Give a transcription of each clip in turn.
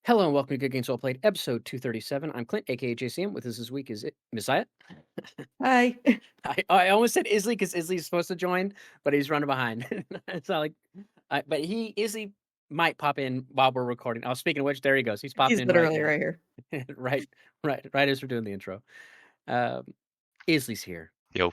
Hello and welcome to Good Games Well Played, episode 237. I'm Clint, aka JCM. With us this week is Messiah. Hi. I almost said Isli because Isli's supposed to join, but he's running behind. It's not like, but Isli might pop in while we're recording. Oh, speaking of which, there he goes. He's popping He's in right literally now, right here. right, right as we're doing the intro. Um, Isli's here. Yo.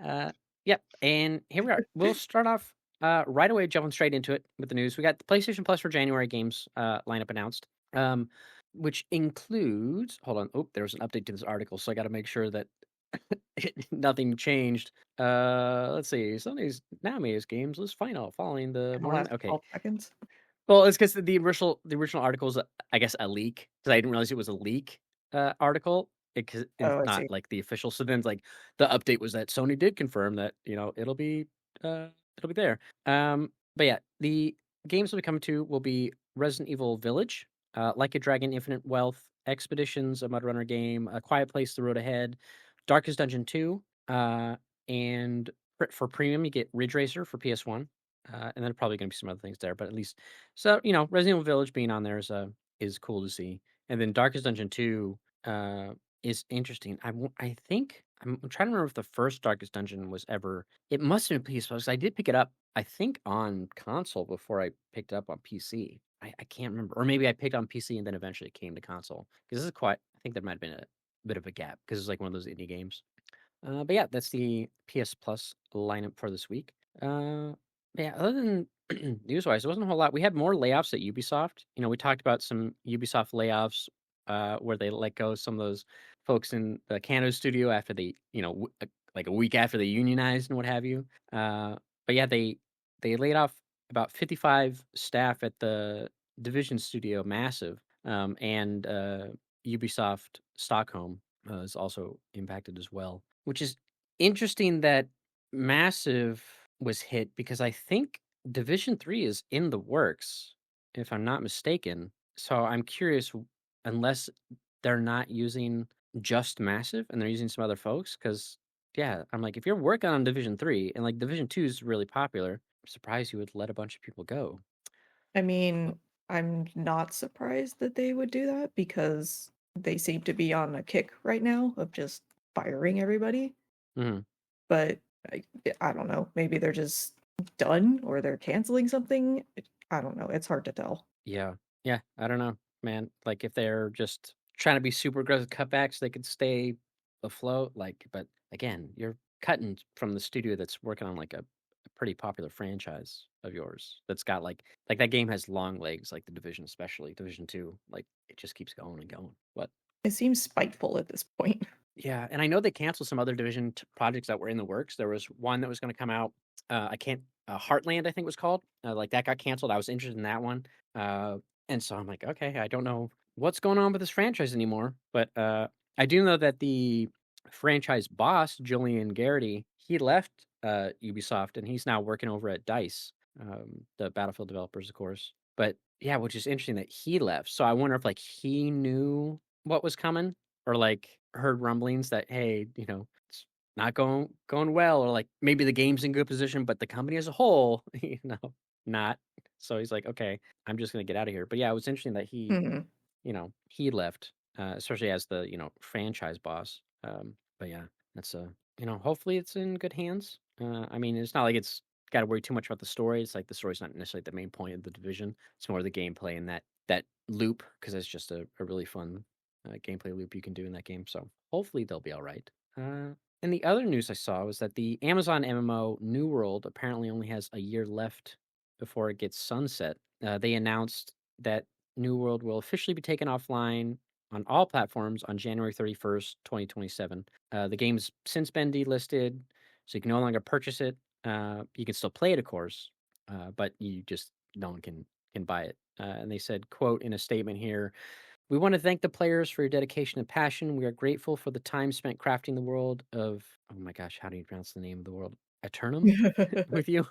Uh, yep, and here we are. We'll start off right away, jumping straight into it with the news. We got the PlayStation Plus for January games lineup announced, um, which includes. Hold on. Oh, there was an update to this article, so I got to make sure that nothing changed. Let's see. Sony's Nami's games list final following the In the morning. last Okay. 12 seconds. Well, it's because the original article is, I guess, a leak because I didn't realize it was a leak article. Because it's Oh, I not see. like the official. So then, like the update was that Sony did confirm that it'll be there. But yeah, the games will be coming to will be Resident Evil Village, Like a Dragon, Infinite Wealth, Expeditions, a Mud Runner game, A Quiet Place, The Road Ahead, Darkest Dungeon 2, and for premium you get Ridge Racer for PS1. And then probably gonna be some other things there, but at least Resident Evil Village being on there is cool to see. And then Darkest Dungeon 2 is interesting. I think I'm trying to remember if the first Darkest Dungeon was ever. It must have been PS1 'cause I did pick it up. I think on console before I picked it up on PC. I can't remember, or maybe I picked on PC and then eventually it came to console because this is quite. I think there might have been a bit of a gap because it's like one of those indie games. But yeah, that's the PS Plus lineup for this week. Yeah, other than news-wise, there wasn't a whole lot. We had more layoffs at Ubisoft. We talked about some Ubisoft layoffs where they let go some of those folks in the Canada studio after they, like a week after they unionized and what have you. But yeah, they laid off about 55 staff at the Division studio, Massive, and Ubisoft Stockholm is also impacted as well, which is interesting that Massive was hit because I think Division 3 is in the works, if I'm not mistaken. So I'm curious, unless they're not using just Massive and they're using some other folks, because yeah, I'm like, if you're working on Division 3 and like Division 2 is really popular, I'm surprised you would let a bunch of people go. I But, mean, I'm not surprised that they would do that because they seem to be on a kick right now of just firing everybody. mhm. But I, I don't know. Maybe they're just done or they're canceling something. I don't know. It's hard to tell. Yeah. Yeah, I don't know, man. Like, if they're just trying to be super aggressive cutbacks, they could stay afloat, like, but again, you're cutting from the studio that's working on, like, a pretty popular franchise of yours that's got, like, that game has long legs, like The Division, especially, Division 2, like, it just keeps going and going. But It seems spiteful at this point. yeah, and I know they canceled some other Division projects that were in the works. There was one that was gonna come out, I can't Heartland, I think it was called, like, that got canceled. I was interested in that one, uh, and so I'm like, "Okay, I don't know what's going on with this franchise anymore," but, I do know that the franchise boss, Julian Garrity, he left, Ubisoft, and he's now working over at DICE, the Battlefield developers, of course. But, yeah, which is interesting that he left, so I wonder if, like, he knew what was coming or like heard rumblings that hey, it's not going well, or like maybe the game's in good position, but the company as a whole, not. So he's like, okay, I'm just gonna get out of here. But yeah, it was interesting that Mhm. he left, especially as the franchise boss. But yeah, that's hopefully it's in good hands. I mean, it's not like it's got to worry too much about the story. It's like the story's not necessarily the main point of the division. It's more the gameplay and that loop because it's just a really fun gameplay loop you can do in that game. So hopefully they'll be all right. And the other news I saw was that the Amazon MMO New World apparently only has a year left before it gets sunset. They announced that New World will officially be taken offline on all platforms on January 31st, 2027. The game's since been delisted, so you can no longer purchase it. You can still play it, of course, but you just no one can buy it. And they said, "quote in a statement here." We want to thank the players for your dedication and passion. We are grateful for the time spent crafting the world of, oh my gosh, how do you pronounce the name of the world? Eternum with you.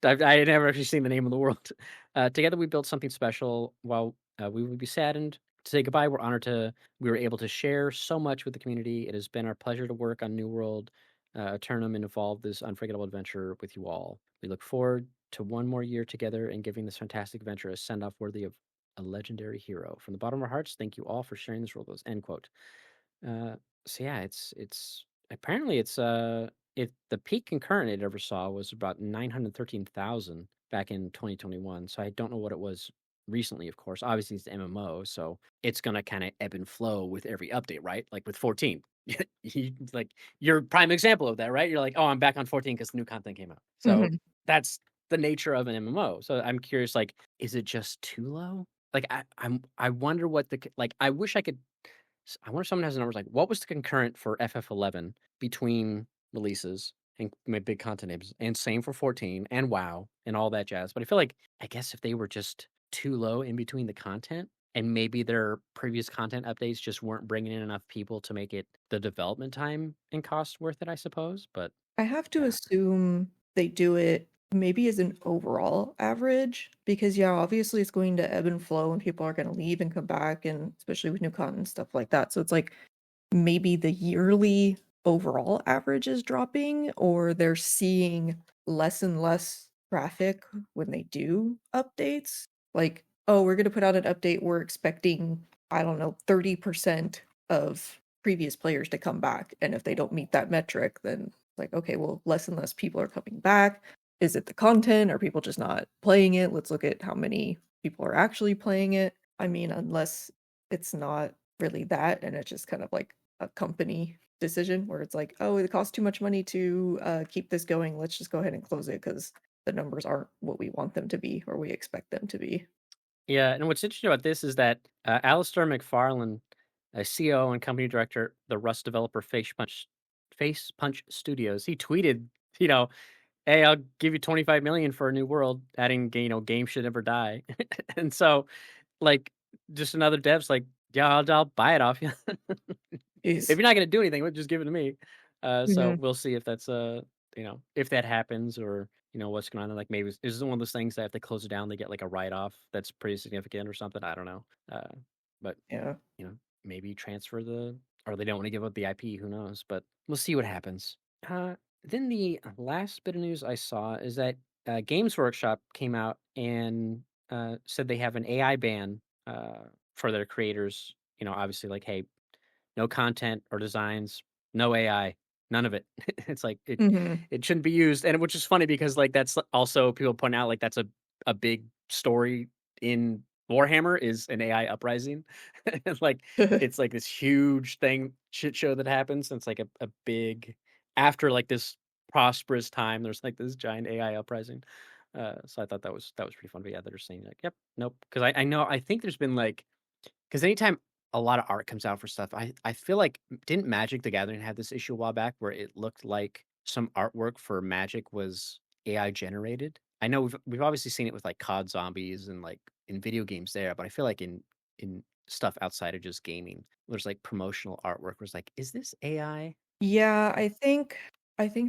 I had never actually seen the name of the world. Together we built something special. While we would be saddened to say goodbye, we were able to share so much with the community. It has been our pleasure to work on New World, Eternum, and evolve this unforgettable adventure with you all. We look forward to one more year together and giving this fantastic adventure a send off worthy of a legendary hero. From the bottom of our hearts, thank you all for sharing this world with us. End quote. Uh, so yeah, it's apparently it the peak concurrent it ever saw was about 913,000 back in 2021. So I don't know what it was recently, of course. Obviously it's MMO, so it's gonna kind of ebb and flow with every update, right? Like with 14. Like you're a prime example of that, right? You're like, oh, I'm back on 14 because new content came out. So Mhm. that's the nature of an MMO. So I'm curious, like, is it just too low? Like I wonder what like I wish I could I wonder if someone has the numbers like what was the concurrent for FF11 between releases and my big content names, and same for 14 and WoW and all that jazz. But I feel like I guess if they were just too low in between the content, and maybe their previous content updates just weren't bringing in enough people to make it the development time and cost worth it, I suppose. But I have to yeah, assume they do it maybe as an overall average because yeah, obviously it's going to ebb and flow and people are going to leave and come back and especially with new content and stuff like that. So it's like maybe the yearly overall average is dropping or they're seeing less and less traffic when they do updates. Like, oh, we're going to put out an update. We're expecting, I don't know, 30% of previous players to come back. And if they don't meet that metric, then like, okay, well, less and less people are coming back. Is it the content? Are people just not playing it? Let's look at how many people are actually playing it. I mean, unless it's not really that and it's just kind of like a company decision where it's like, oh, it costs too much money to keep this going. Let's just go ahead and close it because the numbers aren't what we want them to be or we expect them to be. yeah. And what's interesting about this is that Alistair McFarlane, a CEO and company director, the Rust developer Face Punch Studios, he tweeted, you know, "Hey, I'll give you 25 million for a new world, adding, game should never die." And so, like, just another dev's like, "Yeah, I'll buy it off you. If Is you're not gonna do anything, well, just give it to me." So Mhm. we'll see if that's, if that happens or, what's going on. Like, maybe is it one of those things that if they close it down, they get, like, a write-off that's pretty significant or something? I don't know. But, Yeah. you know, maybe transfer or they don't wanna give up the IP, who knows? But we'll see what happens. Uh, then the last bit of news I saw is that Games Workshop came out and said they have an AI ban for their creators. Obviously, like, hey, no content or designs, no AI, none of it. It's like Mhm. it shouldn't be used, and which is funny because like that's also people point out like that's a big story in Warhammer is an AI uprising. And like it's like this huge thing shit show that happens. And it's like a big after like this prosperous time. There's like this giant AI uprising. So I thought that was pretty fun. But yeah, they're saying like, yep, nope. Because I know I think there's been like because anytime a lot of art comes out for stuff, I feel like didn't Magic the Gathering have this issue a while back where it looked like some artwork for Magic was AI generated? I know we've obviously seen it with like COD Zombies and like in video games there, but I feel like in stuff outside of just gaming, there's like promotional artwork was like, is this AI? Yeah, I think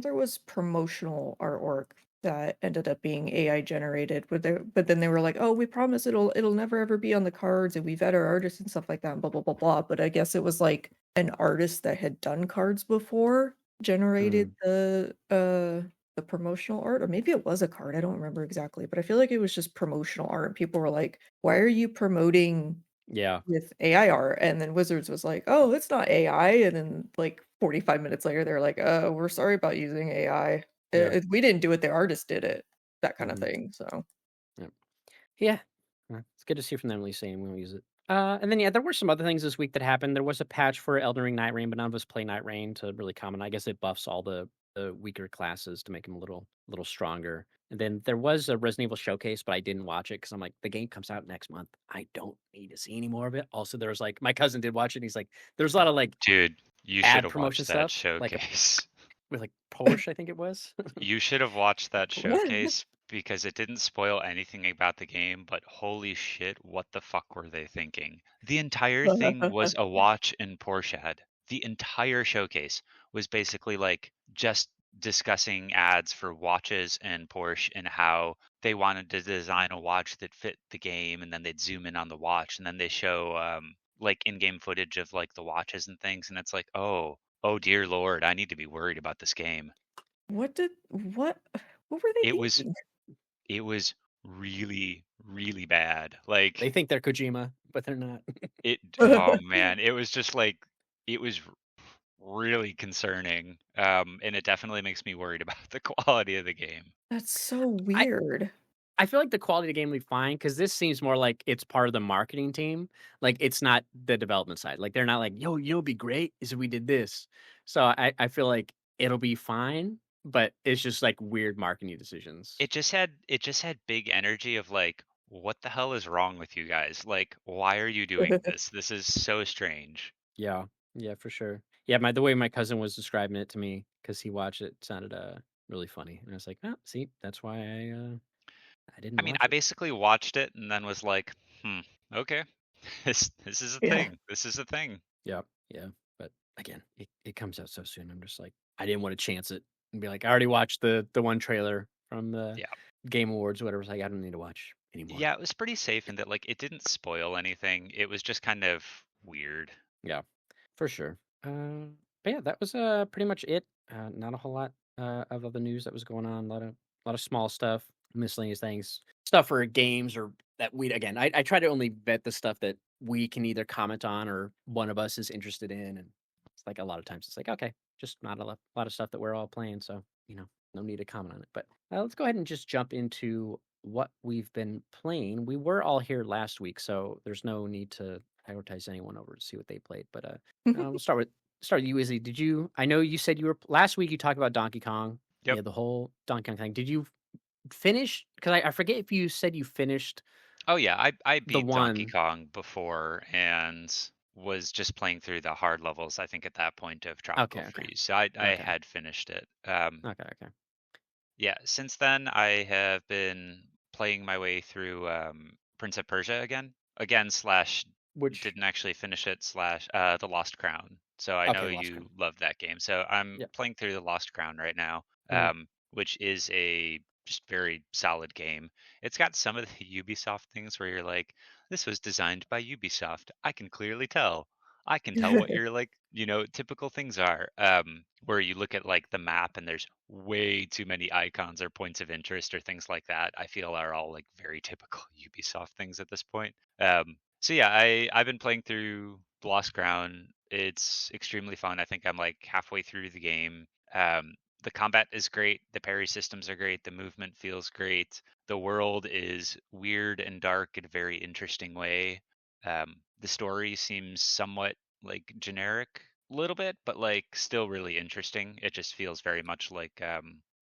there was promotional artwork that ended up being AI generated, but then they were like, "Oh, we promise it'll never ever be on the cards, and we vet our artists and stuff like that, and blah blah blah blah." But I guess it was like an artist that had done cards before generated Mm, the promotional art, or maybe it was a card. I don't remember exactly, but I feel like it was just promotional art. And people were like, "Why are you promoting yeah, with AI art?" And then Wizards was like, "Oh, it's not AI." And then like 45 minutes later, they're like, we're sorry about using AI. yeah, We didn't do it, the artist did it." That kind of hmm thing. So yeah. Yeah. It's good to see from them at least saying we won't use it. And then yeah, there were some other things this week that happened. There was a patch for Elden Ring Night Rain, but none of us play Night Rain to really comment. I guess it buffs all the weaker classes to make them a little stronger. And then there was a Resident Evil showcase, but I didn't watch it because I'm like, the game comes out next month. I don't need to see any more of it. Also, there was like my cousin did watch it. And he's like, there's a lot of like Dude, you should ad have promotion watched that stuff, like a showcase. with like Porsche, I think it was. You should have watched that what? showcase because it didn't spoil anything about the game, but holy shit, what the fuck were they thinking? The entire thing was a watch and Porsche ad. The entire showcase was basically like just discussing ads for watches and Porsche and how they wanted to design a watch that fit the game, and then they'd zoom in on the watch, and then they show like in-game footage of like the watches and things, and it's like, oh dear lord, I need to be worried about this game. What were they It was thinking? it was really, really bad. They Like think they're Kojima, but they're not. it oh man, it was just like it was really concerning. And it definitely makes me worried about the quality of the game. That's so I weird. I feel like the quality of the game will be fine because this seems more like it's part of the marketing team. Like it's not the development side. Like they're not like, yo, you'll be great is if we did this. So I feel like it'll be fine, but it's just like weird marketing decisions. It just had big energy of like, what the hell is wrong with you guys? Like, why are you doing this? This is so strange. Yeah. Yeah, for sure. Yeah, the way my cousin was describing it to me because he watched it sounded really funny. And I was like, oh, see, that's why I didn't I mean, I watch it. basically watched it and then was like, okay, this is a Yeah. thing. This is a thing. Yeah. Yeah. But again, it comes out so soon. I'm just like, I didn't want to chance it and be like, I already watched the one trailer from the Yeah. Game Awards, or whatever. It's like, I don't need to watch anymore. Yeah, it was pretty safe in that like it didn't spoil anything. It was just kind of weird. Yeah, for sure. But yeah, that was pretty much it. Not a whole lot of other news that was going on. A lot of small stuff, miscellaneous things, stuff for games or that we again. I try to only vet the stuff that we can either comment on or one of us is interested in, and it's like a lot of times it's like okay, just not a lot of stuff that we're all playing, so no need to comment on it. But let's go ahead and just jump into what we've been playing. We were all here last week, so there's no need to prioritize anyone over to see what they played. But we'll start with you, Izzy. Did you? I know you said you were last week. You talked about Donkey Kong. Yep. Yeah, the whole Donkey Kong thing. Did you finish? Because I forget if you said you finished Oh yeah, I the beat Donkey one. Kong before and was just playing through the hard levels, I think at that point of Tropical Okay, okay, Freeze. So I okay, had finished it. okay. Yeah, since then I have been playing my way through Prince of Persia again slash Which didn't actually finish it slash the Lost Crown. So I know okay, Lost you Crown. love that game. So I'm Yep. playing through the Lost Crown right now, Mhm. which is a just very solid game. It's got some of the Ubisoft things where you're like, this was designed by Ubisoft. I can clearly tell. I can tell what your like, typical things are. Where you look at like the map and there's way too many icons or points of interest or things like that. I feel are all like very typical Ubisoft things at this point. So yeah, I've been playing through The Lost Crown. It's extremely fun. I think I'm like halfway through the game. The combat is great. The parry systems are great. The movement feels great. The world is weird and dark in a very interesting way. The story seems somewhat like generic, a little bit, but like still really interesting. It just feels very much like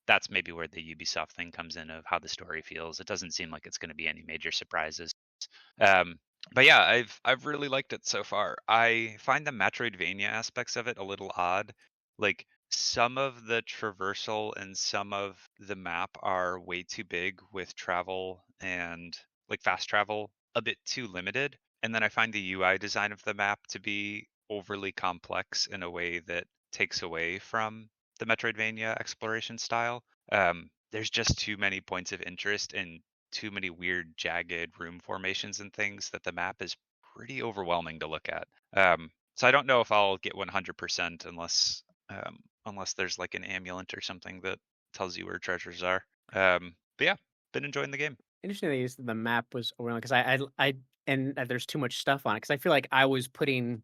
that's maybe where the Ubisoft thing comes in of how the story feels. It doesn't seem like it's going to be any major surprises. Um, but yeah, I've really liked it so far. I find the Metroidvania aspects of it a little odd. Like some of the traversal and some of the map are way too big with travel and like fast travel a bit too limited. And then I find the UI design of the map to be overly complex in a way that takes away from the Metroidvania exploration style. There's just too many points of interest and too many weird jagged room formations and things that the map is pretty overwhelming to look at. So I don't know if I'll get 100% unless there's like an amulet or something that tells you where treasures are. But yeah, been enjoying the game. Interesting thing is the map was overwhelming because and that there's too much stuff on it because I feel like I was putting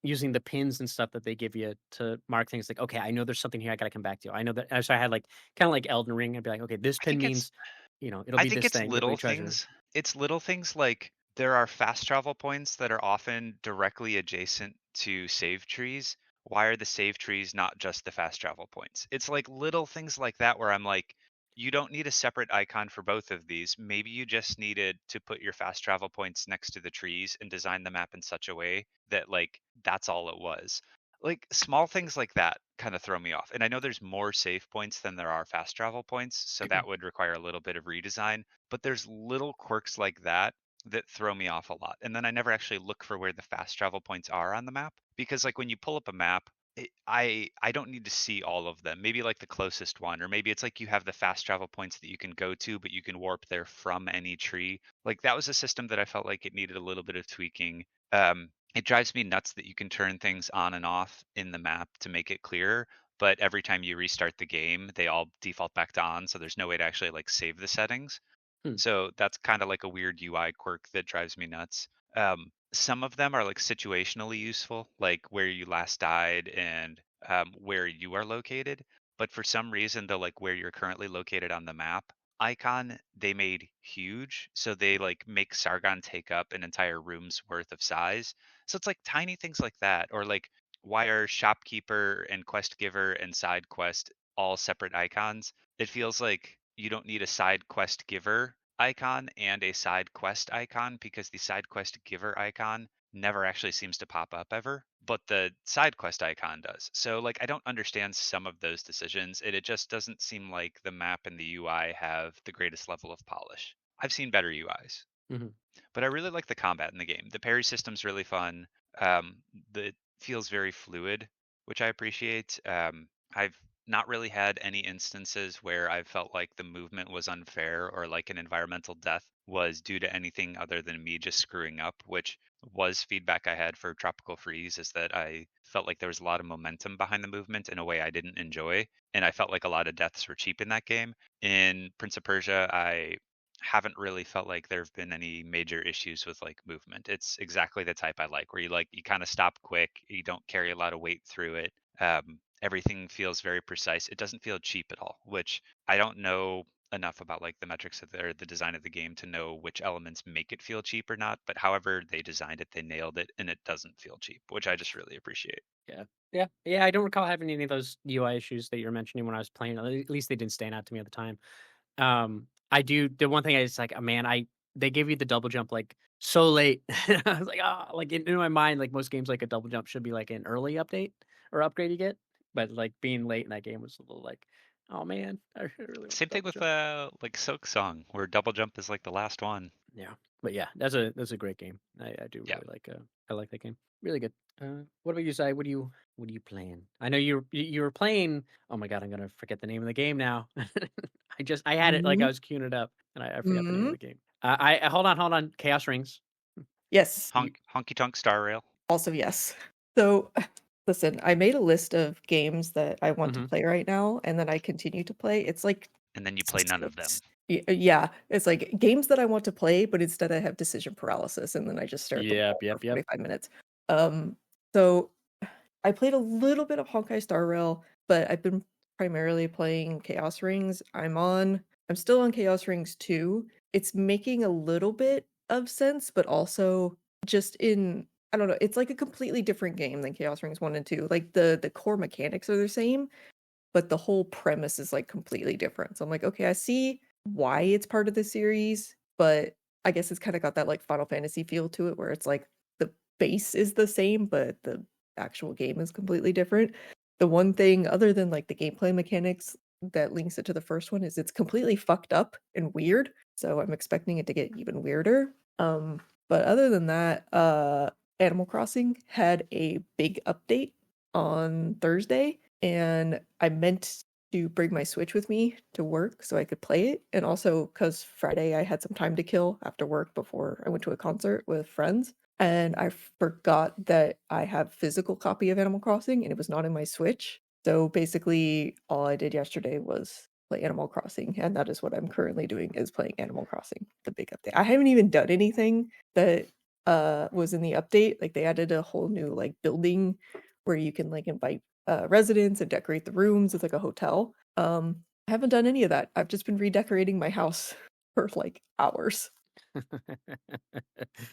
using the pins and stuff that they give you to mark things like okay I know there's something here I got to come back to I know that so I had like kind of like Elden Ring I'd be like okay this I pin think it's means it'll I be think this it's thing it'll little be treasure. things. It's little things like there are fast travel points that are often directly adjacent to save trees. Why are the save trees not just the fast travel points? It's like little things like that where I'm like, you don't need a separate icon for both of these. Maybe you just needed to put your fast travel points next to the trees and design the map in such a way that like that's all it was. Like small things like that kind of throw me off. And I know there's more save points than there are fast travel points, so that would require a little bit of redesign, but there's little quirks like that that throw me off a lot. And then I never actually look for where the fast travel points are on the map because like when you pull up a map, I don't need to see all of them. Maybe like the closest one, or maybe it's like you have the fast travel points that you can go to, but you can warp there from any tree. Like that was a system that I felt like it needed a little bit of tweaking. It drives me nuts that you can turn things on and off in the map to make it clearer, but every time you restart the game, they all default back to on, so there's no way to actually like save the settings. Hmm. So that's kind of like a weird UI quirk that drives me nuts. Some of them are like situationally useful, like where you last died and where you are located. But for some reason, the like where you're currently located on the map icon they made huge, so they like make Sargon take up an entire room's worth of size. So it's like tiny things like that, or like why are shopkeeper and quest giver and side quest all separate icons? It feels like you don't need a side quest giver icon and a side quest icon because the side quest giver icon never actually seems to pop up ever, but the side quest icon does. So like I don't understand some of those decisions. It just doesn't seem like the map and the UI have the greatest level of polish. I've seen better UIs. Mhm. But I really like the combat in the game. The parry system's really fun. Um, it feels very fluid, which I appreciate. I've not really had any instances where I've felt like the movement was unfair or like an environmental death was due to anything other than me just screwing up, which was feedback I had for Tropical Freeze, is that I felt like there was a lot of momentum behind the movement in a way I didn't enjoy. And I felt like a lot of deaths were cheap in that game. In Prince of Persia, I haven't really felt like there have been any major issues with like movement. It's exactly the type I like, where you like you kind of stop quick, you don't carry a lot of weight through it. Everything feels very precise. It doesn't feel cheap at all, which I don't know enough about like the metrics of the design of the game to know which elements make it feel cheap or not. But however they designed it, they nailed it, and it doesn't feel cheap, which I just really appreciate. Yeah. Yeah. Yeah. I don't recall having any of those UI issues that you're mentioning when I was playing. At least they didn't stand out to me at the time. I do the one thing I just like, man, they gave you the double jump like so late. I was like, like in my mind, like most games, like a double jump should be like an early update or upgrade you get. But like being late in that game was a little like, oh man, I really want Same the thing double with jump. like Silk Song, where double jump is like the last one. Yeah. But yeah, that's a great game. I do Yeah. really like I like that game. Really good. What about you, Sai? What are you playing? I know you were playing. Oh my god, I'm gonna forget the name of the game now. I had it like I Mhm. was queuing it up and I forgot the name of Mhm. the game. Hold on. Chaos Rings. Yes. Honky Tonk Star Rail. Also, yes. So, listen, I made a list of games that I want to Mm-hmm. play right now, and then I continue to play. It's like And then you play none of them. yeah, it's like games that I want to play, but instead I have decision paralysis, and then I just stare at the wall for Yep. 45 minutes. Um, so I played a little bit of Honkai Star Rail, but I've been primarily playing Chaos Rings. I'm still on Chaos Rings 2. It's making a little bit of sense, but also just in I don't know, it's like a completely different game than Chaos Rings 1 and 2. Like the core mechanics are the same, but the whole premise is like completely different. So I'm like, okay, I see why it's part of the series, but I guess it's kind of got that like Final Fantasy feel to it where it's like the base is the same, but the actual game is completely different. The one thing other than like the gameplay mechanics that links it to the first one is it's completely fucked up and weird. So I'm expecting it to get even weirder. But other than that, Animal Crossing had a big update on Thursday, and I meant to bring my Switch with me to work so I could play it. And also because Friday I had some time to kill after work before I went to a concert with friends. And I forgot that I have physical copy of Animal Crossing and it was not in my Switch. So basically all I did yesterday was play Animal Crossing, and that is what I'm currently doing is playing Animal Crossing, the big update. I haven't even done anything that was in the update. Like they added a whole new like building where you can like invite residents and decorate the rooms. It's like a hotel. I haven't done any of that. I've just been redecorating my house for like hours.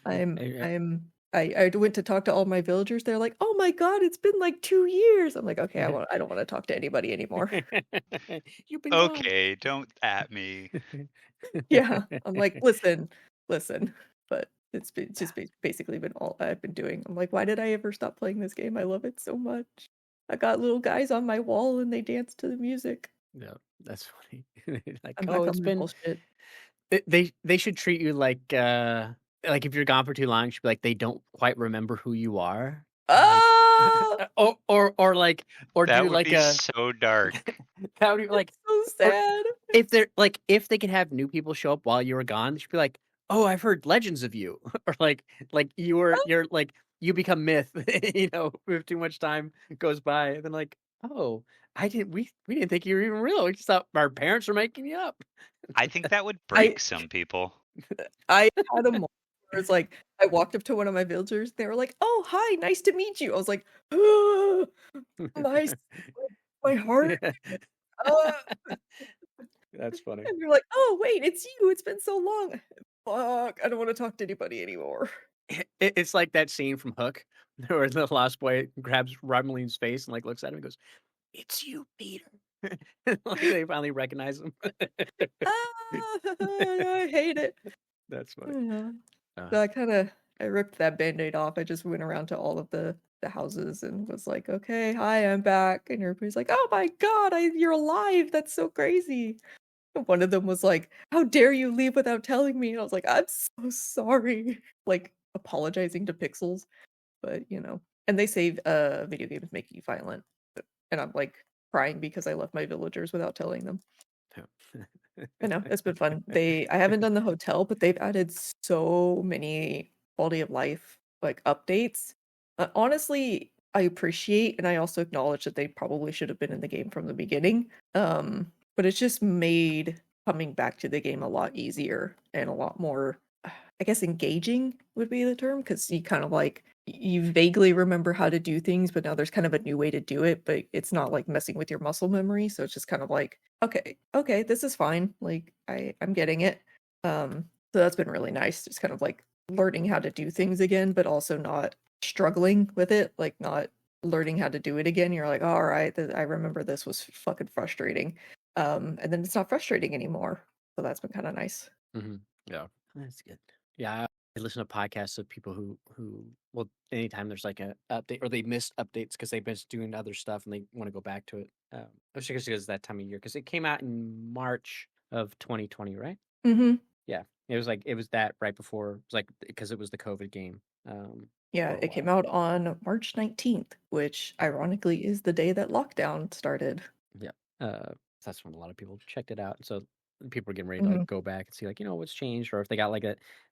I'm Eh, I'm I went to talk to all my villagers. They're like, "Oh my god, it's been like 2 years." I'm like, "Okay, eh. I don't want to talk to anybody anymore." You've been gone. Okay, don't at me. Yeah, I'm like, listen. But it's just basically been all I've been doing. I'm like, why did I ever stop playing this game? I love it so much. I got little guys on my wall and they dance to the music. No, that's funny. Like, I'm oh, back on it's my been bullshit. they should treat you like if you're gone for too long, you should be like they don't quite remember who you are. Like Ah, or like or That do would like be a so dark. that would be like it's so or sad. if they're like if they could have new people show up while you were gone, they should be like, "Oh, I've heard legends of you." Or like you're like you become myth, if too much time goes by. And then like Oh, we didn't think you were even real. We just thought our parents were making you up. I think that would I break some people. I had a moment where it's like I walked up to one of my villagers. They were like, "Oh, hi, nice to meet you." I was like, my s- my heart. Yeah. Uh, That's funny. and they're like, "Oh, wait, it's you. It's been so long." Fuck, I don't want to talk to anybody anymore. It's like that scene from Hook where the lost boy grabs Romulion's face and, like, looks at him and goes, "It's you, Peter." Like, they finally recognize him. Ah, I hate it. That's funny. Yeah. Uh, So I ripped that Band-Aid off. I just went around to all of the houses and was like, "Okay, hi, I'm back." And everybody's like, "Oh my god, you're alive. That's so crazy." And one of them was like, "How dare you leave without telling me?" And I was like, "I'm so sorry." Like apologizing to Pixels, but and they say video games make you violent. And I'm like crying because I left my villagers without telling them. I know, it's been fun. I haven't done the hotel, but they've added so many quality of life, like, updates. Honestly, I appreciate and I also acknowledge that they probably should have been in the game from the beginning. But it's just made coming back to the game a lot easier and a lot more, I guess, engaging would be the term, because you kind of like you vaguely remember how to do things, but now there's kind of a new way to do it, but it's not like messing with your muscle memory. So it's just kind of like, okay, this is fine. Like I'm getting it. So that's been really nice. Just kind of like learning how to do things again, but also not struggling with it, like not learning how to do it again. You're like, all right, I remember this was fucking frustrating. And then it's not frustrating anymore. So that's been kind of nice. mhm, yeah, that's good. Yeah, I listen to podcasts of people who well, anytime there's like a update or they missed updates because they've been doing other stuff and they want to go back to it. I guess it's that time of year because it came out in March of 2020, right? Hmm. Yeah, it was that right before. It was like because it was the COVID game Yeah, for a it came while. out on March 19th, which ironically is the day that lockdown started. Yeah, that's when a lot of people checked it out. So people are getting ready to Mhm. like go back and see like what's changed or if they got like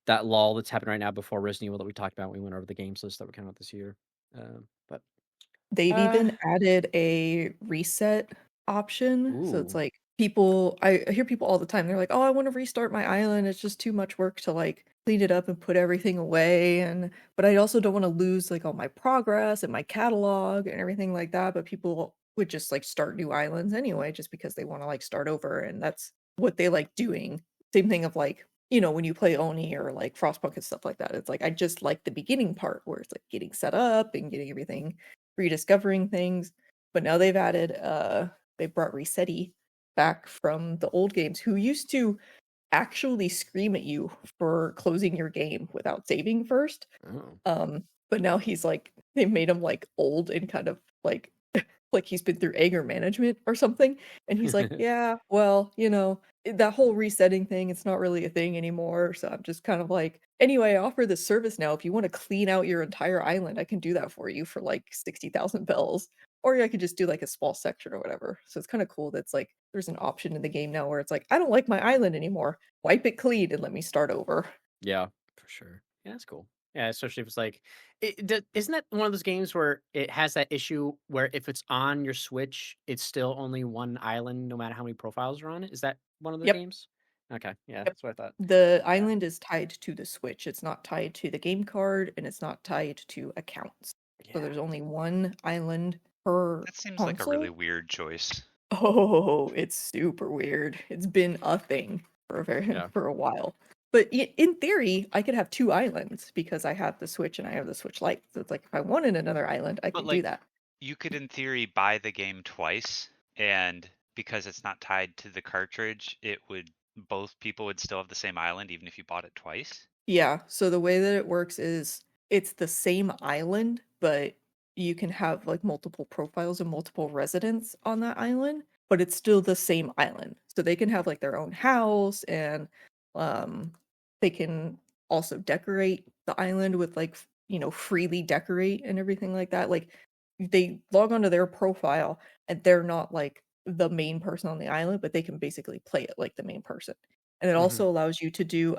that lull that's happening right now before Resident Evil that we talked about. When we went over the games list that were coming out this year. But They've uh, even added a reset option. So it's ooh, like I hear people all the time. They're like, "Oh, I want to restart my island. It's just too much work to like clean it up and put everything away." But I also don't want to lose like all my progress and my catalog and everything like that. But people would just like start new islands anyway, just because they want to like start over. And that's what they like doing. Same thing of like, when you play Oni or like Frostpunk and stuff like that. It's like I just like the beginning part where it's like getting set up and getting everything rediscovering things. But now they brought Resetti back from the old games, who used to actually scream at you for closing your game without saving first. oh, But now he's like they made him like old and kind of like he's been through anger management or something. And he's like, yeah, well, that whole resetting thing, it's not really a thing anymore. So I'm just kind of like, anyway, I offer this service now. If you want to clean out your entire island, I can do that for you for like 60,000 bells. Or I could just do like a small section or whatever. So it's kind of cool that's like there's an option in the game now where it's like, I don't like my island anymore. Wipe it clean and let me start over. yeah, for sure. Yeah, that's cool. Yeah, especially if it's like, isn't that one of those games where it has that issue where if it's on your Switch, it's still only one island, no matter how many profiles are on it? Is that one of those Yep. games? Okay, yeah, Yep. that's what I thought. The Uh, island is tied to the Switch. It's not tied to the game card and it's not tied to accounts. So yeah, there's only one island per That seems like a really console. weird choice. Oh, it's super weird. It's been a thing for yeah. for a while. But in theory, I could have two islands because I have the Switch and I have the Switch Lite. So it's like if I wanted another island, I But could do like, that. you could in theory buy the game twice, and because it's not tied to the cartridge, both people would still have the same island even if you bought it twice. Yeah, so the way that it works is it's the same island, but you can have like multiple profiles and multiple residents on that island, but it's still the same island. So they can have like their own house and um they can also decorate the island with like freely decorate and everything like that. Like they log onto their profile and they're not like the main person on the island, but they can basically play it like the main person. And it Hmm. also allows you to do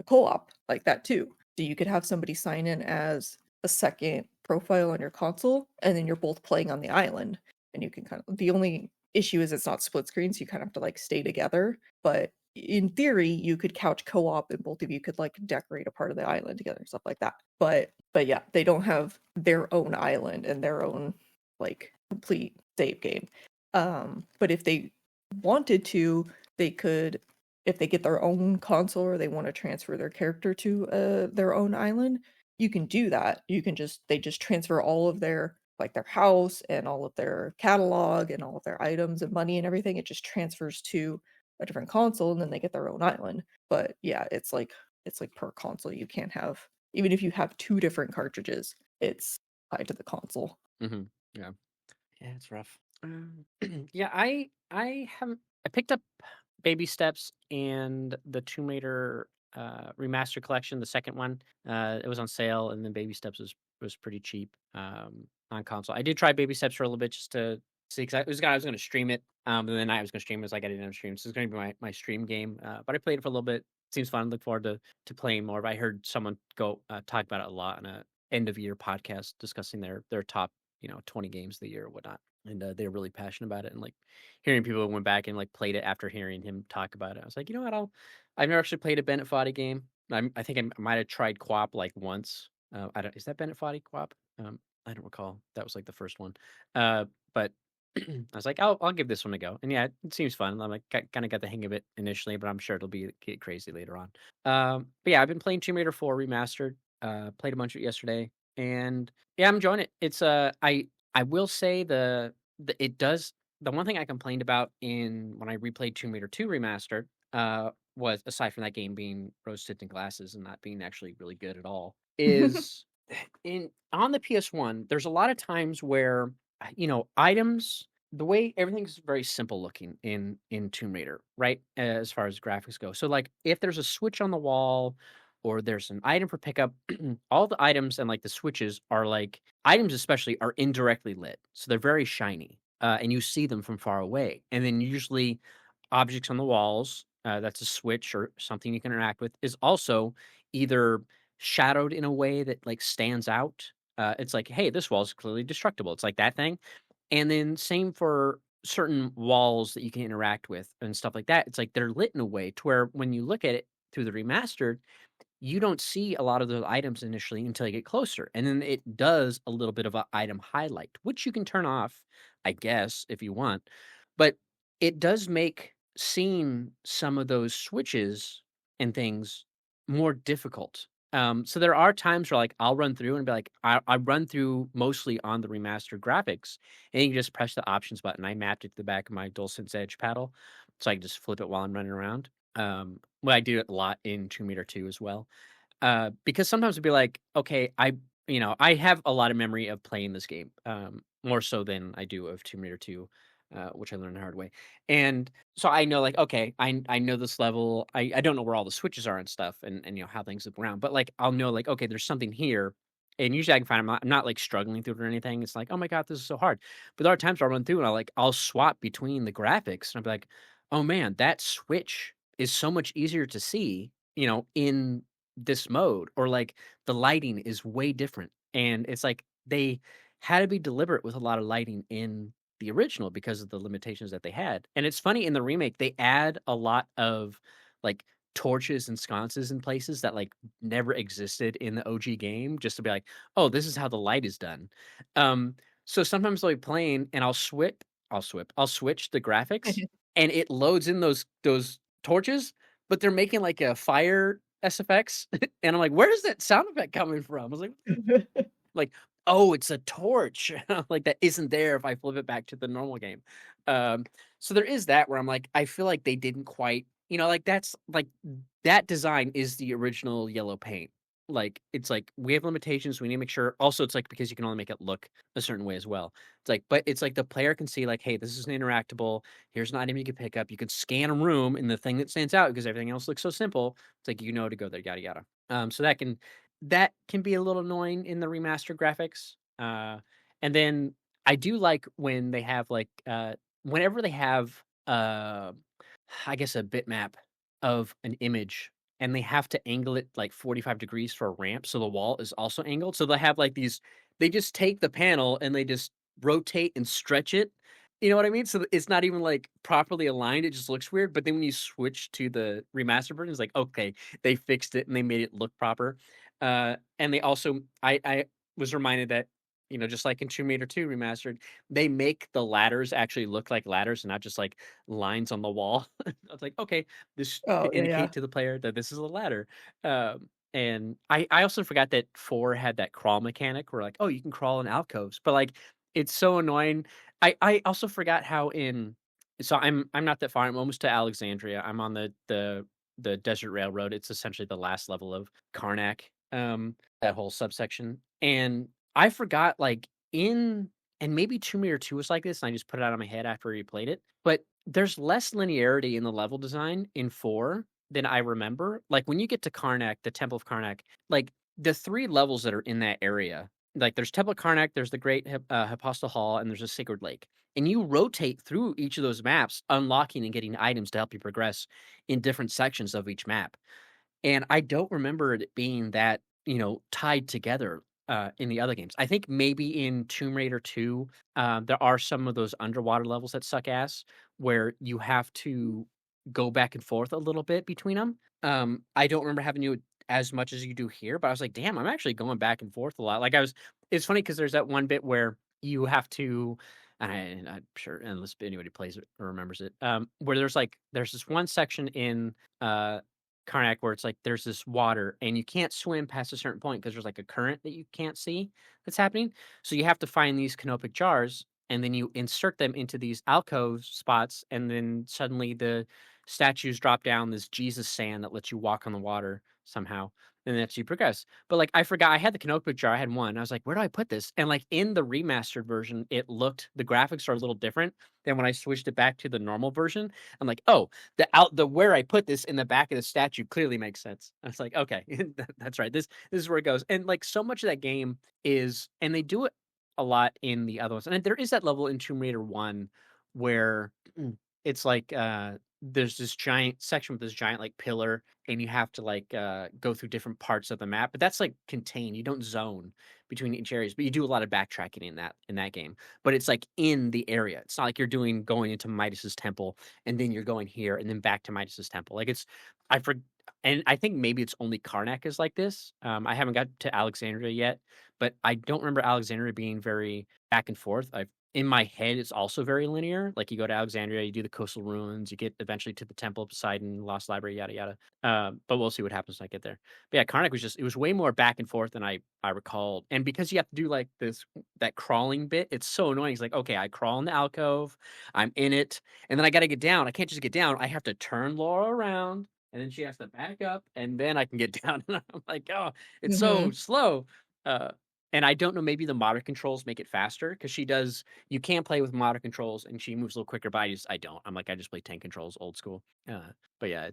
co-op like that too. So you could have somebody sign in as a second profile on your console, and then you're both playing on the island, and you can the only issue is it's not split screen, so you kind of have to like stay together. But in theory, you could couch co-op and both of you could like decorate a part of the island together and stuff like that. But yeah, they don't have their own island and their own like complete save game. But if they wanted to, they could, if they get their own console or they want to transfer their character to their own island, you can do that. You can just they just transfer all of their like their house and all of their catalog and all of their items and money and everything. It just transfers to a different console and then they get their own island. But yeah, it's like per console. You can't have, even if you have two different cartridges, it's tied to the console. Yeah. Yeah, it's rough. Yeah, I haven't. I picked up Baby Steps and the Tomb Raider remaster collection, the second one. It was on sale, and then Baby Steps was pretty cheap on console. I did try Baby Steps for a little bit just to see because I was going to stream it. And then I was going to stream it, like I didn't have stream, so it's going to be my stream game. But I played it for a little bit. Seems fun. Look forward to playing more. But I heard someone go talk about it a lot on a end of year podcast discussing their top 20 games of the year or whatnot. And they're really passionate about it. And like hearing people who went back and like played it after hearing him talk about it, I was like, you know what? I've never actually played a Bennett Foddy game. I think I might have tried QWOP like once. I don't. Is that Bennett Foddy QWOP? I don't recall. That was like the first one. But I was like, I'll give this one a go. And yeah, it seems fun. I'm like kind of got the hang of it initially, but I'm sure it'll get crazy later on. But yeah, I've been playing Tomb Raider 4 Remastered. Played a bunch of it yesterday, and yeah, I'm enjoying it. It's I will say it does the one thing I complained about in when I replayed Tomb Raider 2 Remastered was aside from that game being rose tinted glasses and not being actually really good at all is in on the PS1 there's a lot of times where items the way everything's very simple looking in Tomb Raider, right? As far as graphics go. So like if there's a switch on the wall or there's an item for pickup, all the items and like the switches are like items especially are indirectly lit. So they're very shiny. And you see them from far away. And then usually objects on the walls, that's a switch or something you can interact with, is also either shadowed in a way that like stands out. It's like, hey, this wall is clearly destructible. It's like that thing. And then same for certain walls that you can interact with and stuff like that. It's like they're lit in a way to where when you look at it through the remastered, you don't see a lot of those items initially until you get closer. And then it does a little bit of an item highlight, which you can turn off, I guess, if you want. But it does make seeing some of those switches and things more difficult. So there are times where like I'll run through and be like, I run through mostly on the remastered graphics, and you can just press the options button. I mapped it to the back of my DualSense Edge paddle, so I can just flip it while I'm running around. Well, I do it a lot in Tomb Raider 2 as well. Because sometimes it'd be like, okay, I have a lot of memory of playing this game, more so than I do of Tomb Raider 2, which I learned the hard way. And so I know like, okay, I know this level. I don't know where all the switches are and stuff and how things look around, but like I'll know like, okay, there's something here. And usually I can find I'm not like struggling through it or anything. It's like, oh my God, this is so hard. But there are times where I'll run through and I'll swap between the graphics and I'll be like, oh man, that switch is so much easier to see, in this mode, or like the lighting is way different. And it's like they had to be deliberate with a lot of lighting in the original because of the limitations that they had. And it's funny in the remake, they add a lot of like torches and sconces in places that like never existed in the OG game, just to be like, oh, this is how the light is done. So sometimes I'll be playing and I'll switch the graphics and it loads in those torches, but they're making like a fire SFX, and I'm like, "Where's that sound effect coming from?" I was like, "Oh, it's a torch." Like that isn't there if I flip it back to the normal game. Um, so there is that where I'm like, I feel like they didn't quite, like that's like that design is the original yellow paint. Like it's like we have limitations. We need to make sure. Also, it's like because you can only make it look a certain way as well. It's like, but it's like the player can see like, hey, this is an interactable. Here's an item you can pick up. You can scan a room, and the thing that stands out because everything else looks so simple. It's like to go there, yada yada. So that can be a little annoying in the remastered graphics. And then I do like when they have like whenever they have I guess a bitmap of an image and they have to angle it like 45 degrees for a ramp so the wall is also angled. So they have like these they just take the panel and they just rotate and stretch it. You know what I mean? So it's not even like properly aligned. It just looks weird. But then when you switch to the remastered version, it's like, okay, they fixed it and they made it look proper. And they also, I was reminded that, just like in Tomb Raider 2 remastered, they make the ladders actually look like ladders and not just like lines on the wall. I was like, okay, this Oh, to yeah, yeah. indicate to the player that this is a ladder. And I also forgot that 4 had that crawl mechanic where like, oh, you can crawl in alcoves, but like it's so annoying. I also forgot how in so I'm not that far. I'm almost to Alexandria. I'm on the desert railroad. It's essentially the last level of Karnak, that whole subsection. And I forgot like in and maybe Tomb Raider 2 was like this, and I just put it out of my head after we played it. But there's less linearity in the level design in 4 than I remember. Like when you get to Karnak, the Temple of Karnak, like the 3 levels that are in that area, like there's Temple of Karnak, there's the Great Apostle Hall, and there's a Sacred Lake. And you rotate through each of those maps, unlocking and getting items to help you progress in different sections of each map. And I don't remember it being that, tied together, in the other games. I think maybe in Tomb Raider 2, there are some of those underwater levels that suck ass, where you have to go back and forth a little bit between them. I don't remember having to as much as you do here, but I was like, "Damn, I'm actually going back and forth a lot." Like, it's funny because there's that one bit where you have to and I'm sure unless anybody plays it or remembers it, where there's this one section in, uh Karnak where it's like there's this water and you can't swim past a certain point because there's like a current that you can't see that's happening. So you have to find these canopic jars and then you insert them into these alcove spots and then suddenly the statues drop down this Jesus sand that lets you walk on the water somehow. And that's you progress. But like I forgot I had the canopic jar, I had one. I was like, where do I put this? And like in the remastered version, the graphics are a little different than when I switched it back to the normal version. I'm like, oh, the where I put this in the back of the statue clearly makes sense. I was like, okay, that's right. This is where it goes. And like so much of that game is, and they do it a lot in the other ones. And there is that level in Tomb Raider 1 where it's like there's this giant section with this giant like pillar and you have to like go through different parts of the map, but that's like contained. You don't zone between each areas, but you do a lot of backtracking in that game. But it's like in the area. It's not like you're going into Midas's temple and then you're going here and then back to Midas's temple. Like I for and I think maybe it's only Karnak is like this. I haven't got to Alexandria yet, but I don't remember Alexandria being very back and forth. In my head, it's also very linear. Like you go to Alexandria, you do the coastal ruins, you get eventually to the Temple of Poseidon, Lost Library, yada yada. But we'll see what happens when I get there. But yeah, Karnak it was way more back and forth than I recalled. And because you have to do like that crawling bit, it's so annoying. It's like, okay, I crawl in the alcove, I'm in it, and then I gotta get down. I can't just get down. I have to turn Laura around, and then she has to back up, and then I can get down. And I'm like, oh, it's so Mhm. slow. Uh, and I don't know, maybe the modern controls make it faster because you can play with modern controls and she moves a little quicker, but I don't. I'm like, I just play tank controls old school. But yeah,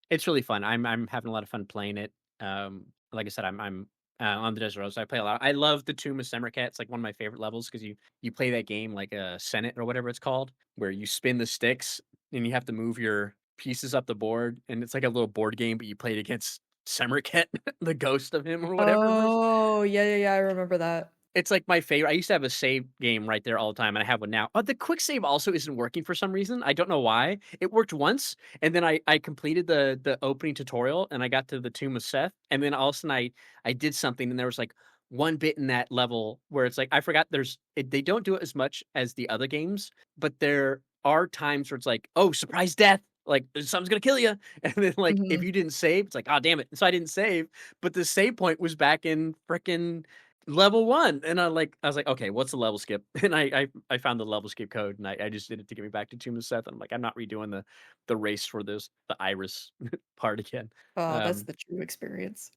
it's really fun. I'm having a lot of fun playing it. Like I said, I'm on the desert road, so I play a lot. I love the Tomb of Semirkat. It's like one of my favorite levels because you play that game like a Senate or whatever it's called, where you spin the sticks and you have to move your pieces up the board, and it's like a little board game, but you play it against Semirkat, the ghost of him or whatever version. Oh, yeah, yeah, yeah, I remember that. It's like my favorite. I used to have a save game right there all the time, and I have one now. The quick save also isn't working for some reason. I don't know why. It worked once, and then I completed the opening tutorial, and I got to the Tomb of Seth, and then all of a sudden I did something, and there was like one bit in that level where it's like I forgot. They don't do it as much as the other games, but there are times where it's like, oh, surprise death. Like something's gonna kill you, and then like if Mhm. you didn't save, it's like, oh damn it. So I didn't save, but the save point was back in frickin' level 1, and I was like, "Okay, what's the level skip?" And I found the level skip code, and I just did it to get me back to Tomb of Seth. I'm like, "I'm not redoing the race for the Iris part again." Oh, that's Um, the true experience.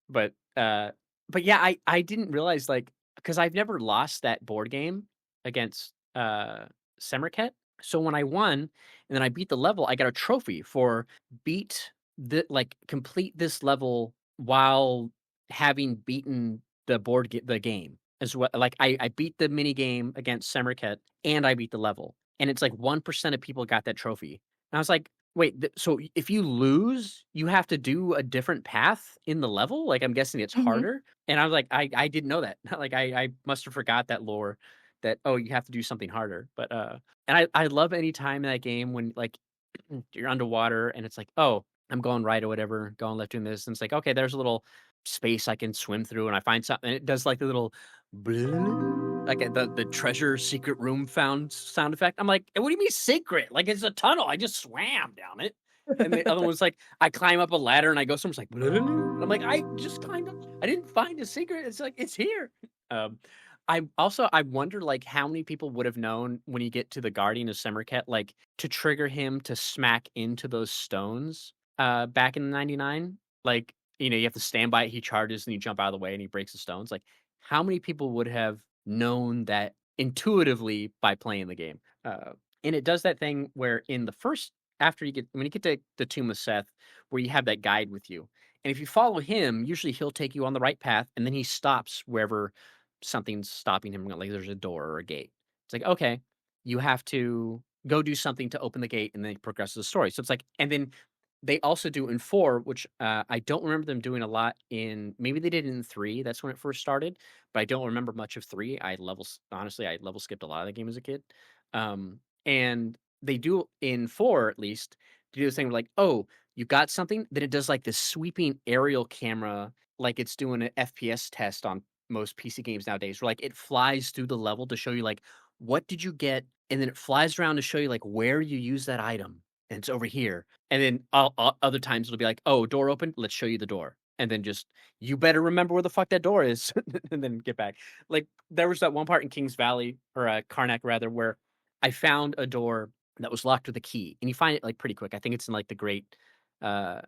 but, uh but yeah, I didn't realize, like because 'cause I've never lost that board game against, Semirkет, so when I won, and then I beat the level, I got a trophy for complete this level while having beaten the game as well. Like, I beat the mini game against Semirkет, and I beat the level, and it's like 1% of people got that trophy. And I was like, Wait, so if you lose, you have to do a different path in the level? Like, I'm guessing it's Mhm. harder? And I was like, I didn't know that. Like, I must have forgot that lore that, oh, you have to do something harder. But, and I love any time in that game when, like, you're underwater and it's like, "Oh, I'm going right or whatever, going left doing this," and it's like, "Okay, there's a little space I can swim through," and I find something and it does like the little like, the treasure secret room found sound effect. I'm like, "What do you mean secret? Like, it's a tunnel, I just swam down it." And the other one's like, I climb up a ladder and I go somewhere, it's like, I'm like, "I just climbed up. I didn't find a secret. It's like, it's here." Um, I wonder, like, how many people would have known when you get to the Guardian of Semirket, like, to trigger him to smack into those stones, back in the '99? Like, you have to stand by it, he charges, and you jump out of the way, and he breaks the stones. Like, how many people would have known that intuitively by playing the game? And it does that thing where in the first after you get when you get to the Tomb of Seth, where you have that guide with you, and if you follow him, usually he'll take you on the right path, and then he stops wherever something's stopping him, like there's a door or a gate. It's like, okay, you have to go do something to open the gate and then progress the story. So it's like, and then they also do in 4, which I don't remember them doing a lot in, maybe they did in 3. That's when it first started, but I don't remember much of 3. Honestly, I level skipped a lot of the game as a kid. And they do in 4, at least, to do this thing where like, oh, you got something, then it does like this sweeping aerial camera, like it's doing an FPS test on most PC games nowadays, where, like, it flies through the level to show you, like, what did you get, and then it flies around to show you, like, where you use that item, and it's over here, and then other times it'll be like, "Oh, door open, let's show you the door," and then just, "You better remember where the fuck that door is," and then get back. Like, there was that one part in Kings Valley, or, Karnak rather, where I found a door that was locked with a key, and you find it, like, pretty quick. I think it's in, like, the Great, uh,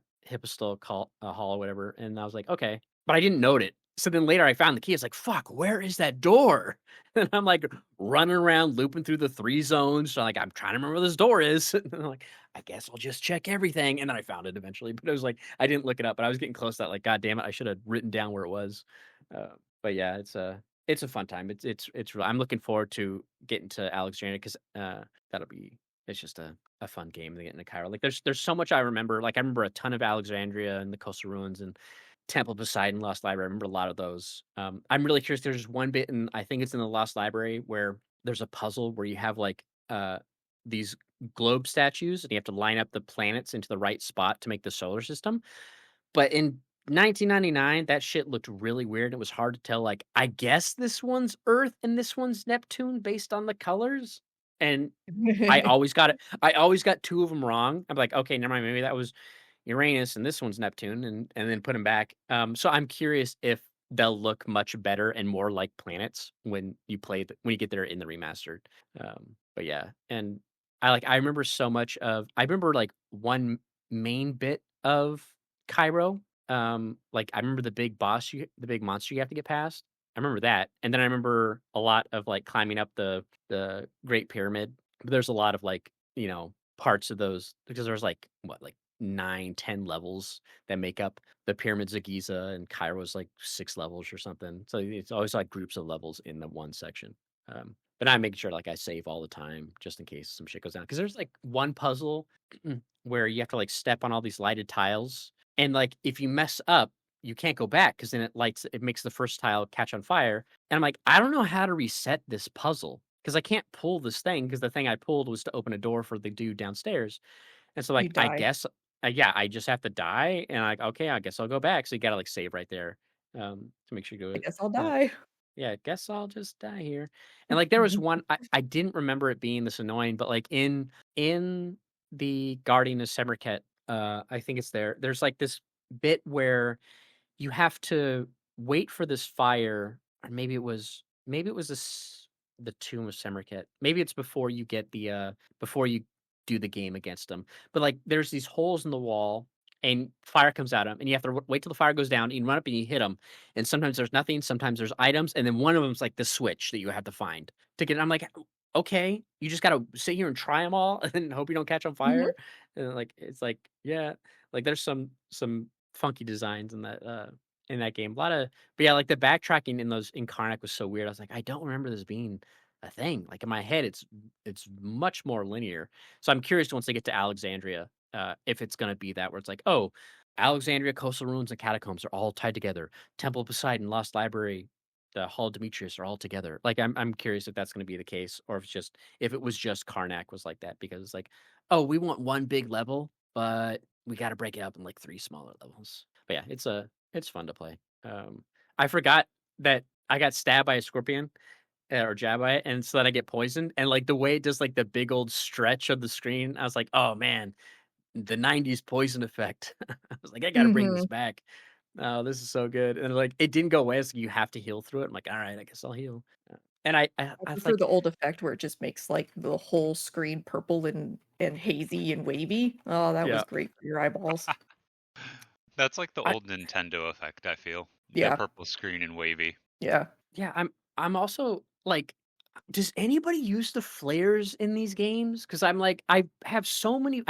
Hall or whatever, and I was like, "Okay," but I didn't note it. So then later I found the key. It's like, "Fuck, where is that door?" And I'm, like, running around, looping through the 3 zones. So, like, I'm trying to remember where this door is. And I'm like, "I guess I'll just check everything." And then I found it eventually, but it was like, I didn't look it up, but I was getting close to that, like, God damn it, I should have written down where it was. But yeah, it's a fun time. It's real I'm looking forward to getting to Alexandria 'cause, that'll be it's just a fun game to get into Cairo. Like, there's so much I remember. Like, I remember a ton of Alexandria and the coastal ruins and Temple of Poseidon, Lost Library. I remember a lot of those. I'm really curious. There's one bit, and I think it's in the Lost Library where there's a puzzle where you have like these globe statues, and you have to line up the planets into the right spot to make the solar system. But in 1999, that shit looked really weird. It was hard to tell. Like, I guess this one's Earth and this one's Neptune based on the colors. And I always got 2 of them wrong. I'm like, "Okay, never mind, maybe that was Uranus and this one's Neptune," and then put them back. So I'm curious if they'll look much better and more like planets when when you get there in the remastered. But yeah, and I remember so much of I remember, like, one main bit of Cairo. Like, I remember the big monster you have to get past. I remember that, and then I remember a lot of, like, climbing up the Great Pyramid. But there's a lot of, like, parts of those because there's, like, what, like, 9, 10 levels that make up the pyramids of Giza, and Cairo's, like, 6 levels or something. So it's always, like, groups of levels in the one section. But I'm making sure, like, I save all the time just in case some shit goes down. Because there's, like, one puzzle where you have to, like, step on all these lighted tiles, and, like, if you mess up, you can't go back because then it makes the first tile catch on fire, and I'm like, "I don't know how to reset this puzzle because I can't pull this thing because the thing I pulled was to open a door for the dude downstairs." And so, You like, I die. guess yeah, I just have to die, and like, "Okay, I guess I'll go back." So you gotta, like, save right there, to make sure you I do it. guess I'll Uh, die. yeah, I guess I'll just die here. And, like, there was one I didn't remember it being this annoying, but, like, in the Guardian of Semirket, I think it's there's, like, this bit where you have to wait for this fire, or maybe it was the Tomb of Semirket. Maybe it's before you get before you do the game against them. But, like, there's these holes in the wall, and fire comes at them, and you have to wait till the fire goes down, and you run up and you hit them. And sometimes there's nothing, sometimes there's items, and then one of them's, like, the switch that you have to find to get I'm like, "Okay, you just gotta sit here and try them all and then hope you don't catch on Mhm. fire?" And, like, it's like, yeah, like, there's some funky designs in that game. A lot of but yeah, like, the backtracking in those in Karnak was so weird. I was like, "I don't remember this being a thing." Like, in my head, it's much more linear. So I'm curious once they get to Alexandria, if it's gonna be that where it's like, oh, Alexandria coastal ruins and catacombs are all tied together. Temple of Poseidon, Lost Library, the Hall of Demetrius are all together. Like I'm curious if that's gonna be the case, or if it was just Karnak was like that because it's like, oh, we want one big level, but we got to break it up in like three smaller levels. But yeah, it's fun to play. I forgot that I got stabbed by a scorpion or jabbed by it, and so that I get poisoned. And like the way it does like the big old stretch of the screen, I was like, oh man, the '90s poison effect. I was like, I got to bring this Mhm. back. Oh, this is so good. And like it didn't go away, so you have to heal through it. I'm like, all right, I guess I'll heal. And I I was prefer like, the old effect where it just makes, like, the whole screen purple and hazy and wavy. Oh, that was yeah, great for your eyeballs. That's like the I old Nintendo effect, I feel. The Yeah, purple screen and wavy. yeah. yeah, I'm also like, does anybody use the flares in these games? Because I'm like, I have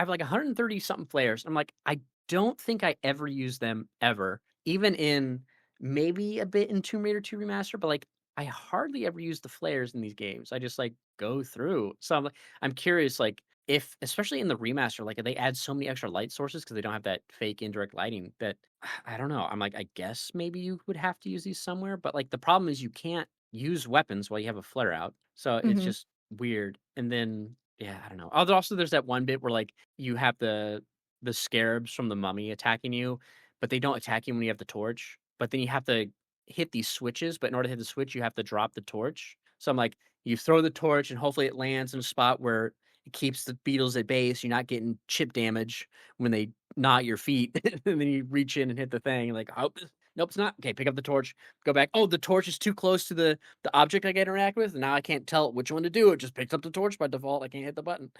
like 130 something flares. I'm like, I don't think I ever use them ever, even in maybe a bit in Tomb Raider 2 Remaster, but like I hardly ever use the flares in these games. I just like go through. So I'm curious, like if especially in the remaster, like they add so many extra light sources because they don't have that fake indirect lighting that I don't know. I'm like, I guess maybe you would have to use these somewhere, but like the problem is you can't use weapons while you have a flare out. So it's Mhm. just weird. And then yeah, I don't know. Although also there's that one bit where like you have the scarabs from the mummy attacking you, but they don't attack you when you have the torch. But then you have to hit these switches, but in order to hit the switch, you have to drop the torch. So I'm like, you throw the torch and hopefully it lands in a spot where it keeps the beetles at bay, so you're not getting chip damage when they gnaw at your feet. And then you reach in and hit the thing, and like, oh, nope, it's not. Okay, pick up the torch, go back. Oh, the torch is too close to the object I can interact with, and now I can't tell which one to do. It just picks up the torch by default. I can't hit the button.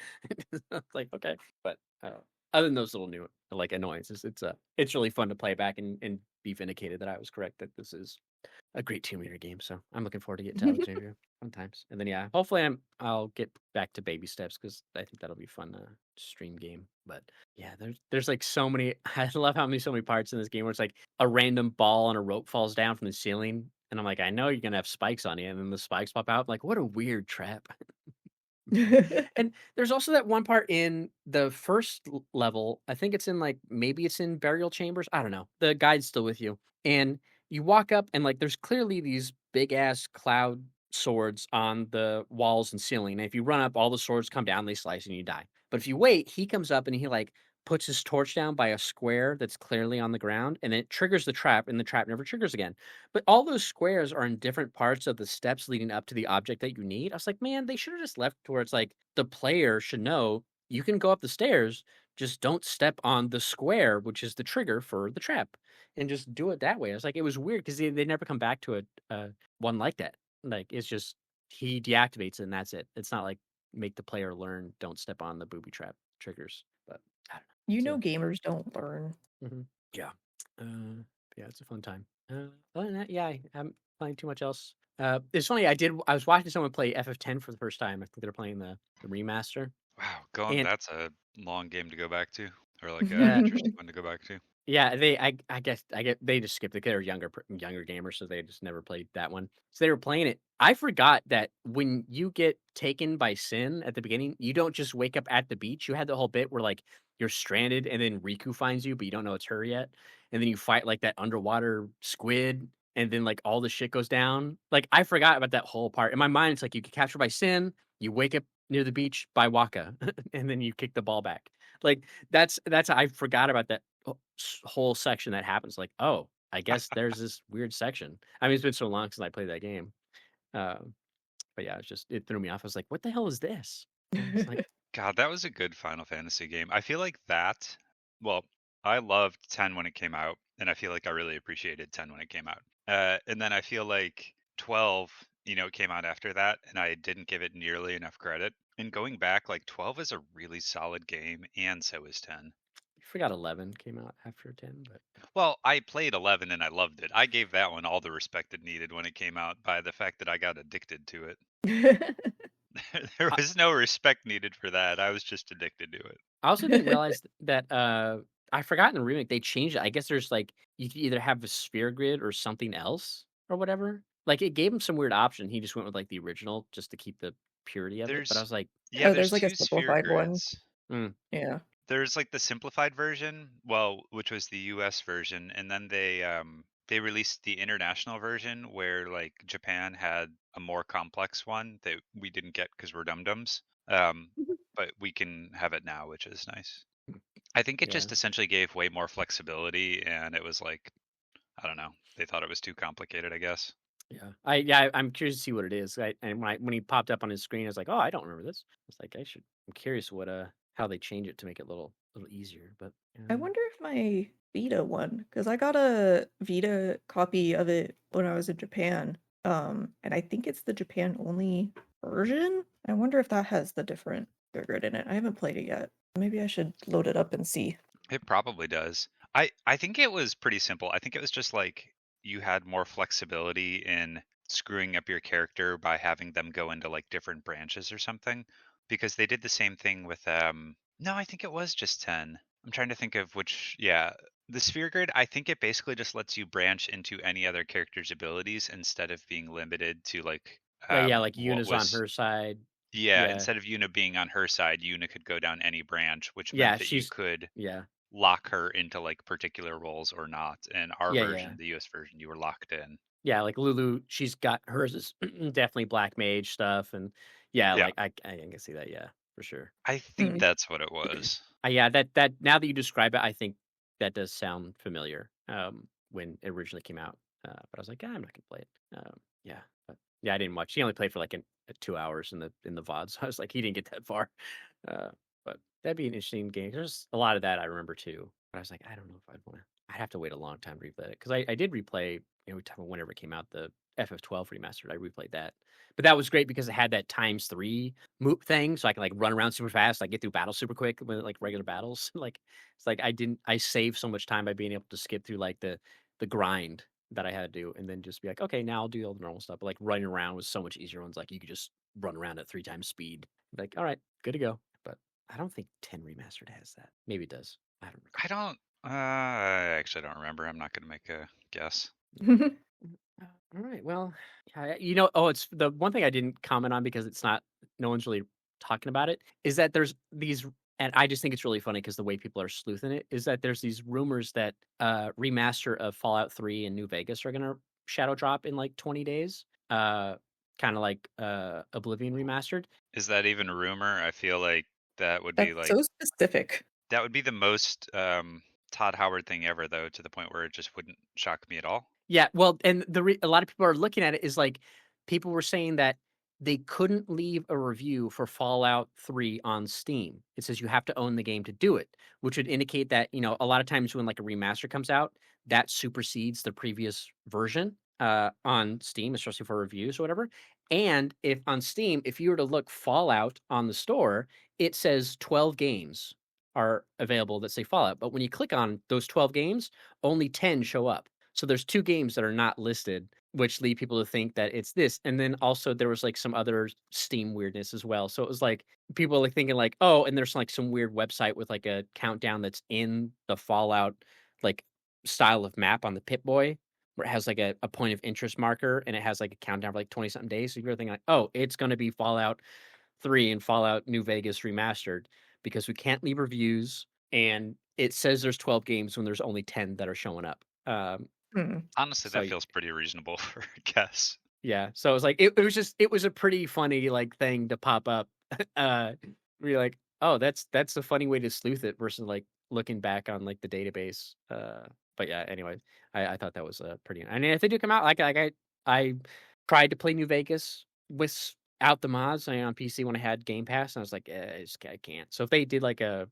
It's like okay, but other than those little new like annoyances, it's really fun to play back and be vindicated that I was correct that this is a great Tomb Raider game. So I'm looking forward to getting to Alexandria. Fun times. And then yeah, hopefully I'll get back to baby steps because I think that'll be fun stream game. But yeah, there's like so many. I love how many so many parts in this game where it's like a random ball on a rope falls down from the ceiling, and I'm like, I know you're gonna have spikes on you, and then the spikes pop out. I'm like, what a weird trap. And there's also that one part in the first level. I think it's in like maybe it's in burial chambers. I don't know. The guide's still with you, and you walk up, and like there's clearly these big ass cloud swords on the walls and ceiling. And if you run up, all the swords come down, they slice, and you die. But if you wait, he comes up and he like puts his torch down by a square that's clearly on the ground, and it triggers the trap, and the trap never triggers again. But all those squares are in different parts of the steps leading up to the object that you need. I was like, man, they should have just left to where it's like the player should know you can go up the stairs, just don't step on the square, which is the trigger for the trap, and just do it that way. I was like, it was weird because they never come back to one like that. Like it's just he deactivates it and that's it. It's not like make the player learn don't step on the booby trap triggers. But I don't know. You know So gamers don't learn. yeah. Yeah, it's a fun time. Other than that, yeah, I haven't playing too much else. It's funny. I was watching someone play FF10 for the first time. I think they're playing the remaster, Wow, going and that's a long game to go back to, or like a uh, interesting one to go back to. yeah, I guess I get they just skipped it. They're younger gamers, so they just never played that one. So they were playing it. I forgot that when you get taken by Sin at the beginning, you don't just wake up at the beach. You had the whole bit where like you're stranded and then Riku finds you, but you don't know it's her yet. And then you fight like that underwater squid, and then like all the shit goes down. Like I forgot about that whole part. In my mind, it's like you get captured by Sin, you wake up near the beach by Waka, and then you kick the ball back. Like that's I forgot about that whole section that happens. Like, oh, I guess there's this weird section. I mean, it's been so long since I played that game. Um, but yeah, it threw me off. I was like, what the hell is this? And it's like, God, that was a good Final Fantasy game. I feel like that. Well, I loved 10 when it came out, and I feel like I really appreciated 10 when it came out. And then I feel like 12, came out after that, and I didn't give it nearly enough credit. And going back, like 12 is a really solid game, and so is 10. I forgot 11 came out after 10, but Well, I played 11 and I loved it. I gave that one all the respect it needed when it came out by the fact that I got addicted to it. There I, was no respect needed for that. I was just addicted to it. I also didn't realize that I forgot in the remake they changed it. I guess there's like you could either have a sphere grid or something else or whatever. Like it gave him some weird option. He just went with like the original just to keep the purity of it. But I There's was like, yeah, Oh, there's there's like a two sphere simplified one. grids. mm, Yeah. There's like the simplified version, well, which was the US version, and then they released the international version where like Japan had a more complex one that we didn't get because we're dum-dums. But we can have it now, which is nice. I think it Yeah. just essentially gave way more flexibility, and it was like, I don't know, they thought it was too complicated, I guess. I'm curious to see what it is. And when he popped up on his screen, I was like, "Oh, I don't remember this." I was like, I'm curious what how they change it to make it a little easier. But I wonder if my Vita one, because I got a Vita copy of it when I was in Japan. And I think it's the Japan only version. I wonder if that has the different triggered in it. I haven't played it yet. Maybe I should load it up and see. It probably does. I think it was pretty simple. I think it was just like you had more flexibility in screwing up your character by having them go into like different branches or something, because they did the same thing with no, I think it was just 10. I'm trying to think of which, yeah, the sphere grid, I think it basically just lets you branch into any other character's abilities instead of being limited to like yeah, like what Yuna's on was, her side. yeah, Yeah, instead of Yuna being on her side, Yuna could go down any branch, which meant yeah, that you she's could yeah, lock her into like particular roles or not. In our yeah. version, the US version, you were locked in. Yeah, like Lulu, she's got hers is definitely black mage stuff, and yeah, Yeah, like I can see that. Yeah, for sure. I think Hmm. that's what it was. Yeah, that now that you describe it, I think that does sound familiar. When it originally came out, but I was like, "Ah, I'm not gonna play it. Yeah, but yeah, I didn't watch. He only played for like 2 hours in the VOD, so I was like, he didn't get that far. Uh, but that'd be an interesting game. There's a lot of that I remember too. But I was like, I don't know if I'd want to. I'd have to wait a long time to replay it because I did replay whenever it came out the FF12 remastered. I replayed that, but that was great because it had that times three moop thing, so I can like run around super fast, like get through battles super quick with like regular battles. Like it's like I saved so much time by being able to skip through like the grind that I had to do, and then just be like, okay, now I'll do all the normal stuff. But like running around was so much easier. Ones like you could just run around at 3 times speed. Like, all right, good to go. But I don't think 10 remastered has that. Maybe it does. I don't I don't. I actually don't remember. I'm not going to make a guess. All right. Well, yeah, it's the one thing I didn't comment on because it's not, no one's really talking about it, is that there's these, and I just think it's really funny because the way people are sleuthing it is that there's these rumors that remaster of Fallout 3 and New Vegas are gonna shadow drop in like 20 days. Kind of like Oblivion remastered. Is that even a rumor? I feel like that would be That's like so specific. that would be the most Todd Howard thing ever, though, to the point where it just wouldn't shock me at all. Yeah, well, and a lot of people are looking at it is like people were saying that they couldn't leave a review for Fallout 3 on Steam. It says you have to own the game to do it, which would indicate that, a lot of times when like a remaster comes out, that supersedes the previous version on Steam, especially for reviews or whatever. And if on Steam, if you were to look Fallout on the store, it says 12 games are available that say Fallout. But when you click on those 12 games, only 10 show up. So there's 2 games that are not listed, which lead people to think that it's this. And then also there was like some other Steam weirdness as well. So it was like people like thinking like, oh, and there's like some weird website with like a countdown that's in the Fallout like style of map on the Pip-Boy, where it has like a point of interest marker and it has like a countdown for like 20 something days. So you're thinking like, oh, it's gonna be Fallout 3 and Fallout New Vegas remastered because we can't leave reviews and it says there's 12 games when there's only 10 that are showing up. Hmm. Honestly, So that feels pretty reasonable for a guess. yeah, so it was like it was a pretty funny like thing to pop up. Where you're like, oh, that's a funny way to sleuth it versus like looking back on like the database. But yeah, anyway, I thought that was pretty. And if they do come out, I tried to play New Vegas without the mods on PC when I had Game Pass, and I was like, I can't. So if they did like a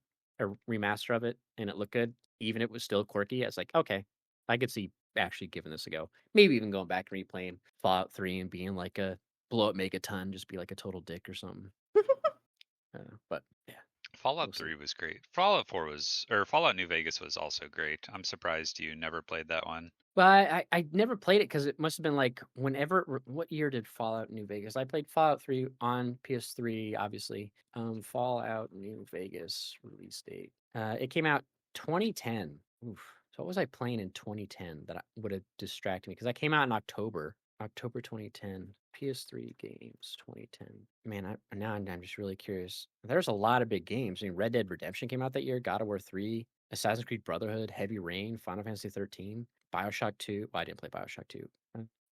remaster of it and it looked good, even if it was still quirky, I was like, okay, I could see actually giving this a go. Maybe even going back and replaying Fallout 3 and being like a blow up Megaton, just be like a total dick or something. But yeah, we'll Fallout see. 3 was great. Fallout 4 was, or Fallout New Vegas was also great. I'm surprised you never played that one. Well, I never played it because it must have been like whenever. What year did Fallout New Vegas? I played Fallout 3 on PS3, obviously. Fallout New Vegas release date. It came out 2010. Oof. So what was I playing in 2010 that would have distracted me? Because I came out in October October 2010. PS3 games 2010. Man, I'm just really curious. There's a lot of big games. I mean, Red Dead Redemption came out that year. God of War 3, Assassin's Creed Brotherhood, Heavy Rain, Final Fantasy 13, BioShock 2. Well, I didn't play BioShock 2.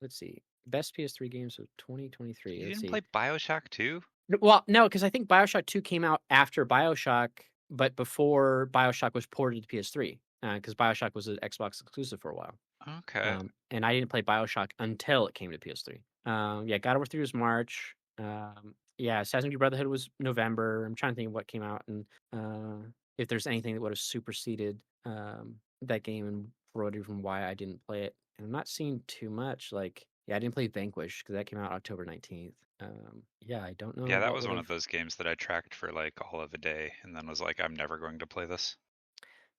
Let's see. Best PS3 games of 2023. You Let's didn't see. play BioShock 2? Well, no, because I think BioShock 2 came out after BioShock, but before BioShock was ported to PS3. Because BioShock was an Xbox exclusive for a while. Okay. And I didn't play BioShock until it came to PS3. Yeah, God of War 3 was March. Yeah, Assassin's Creed Brotherhood was November. I'm trying to think of what came out and if there's anything that would have superseded that game and for whatever reason why I didn't play it. And I'm not seeing too much. Like, yeah, I didn't play Vanquish because that came out October 19th. Yeah, I don't know Yeah, that what was would one have. of those games that I tracked for like all of a day and then was like, I'm never going to play this.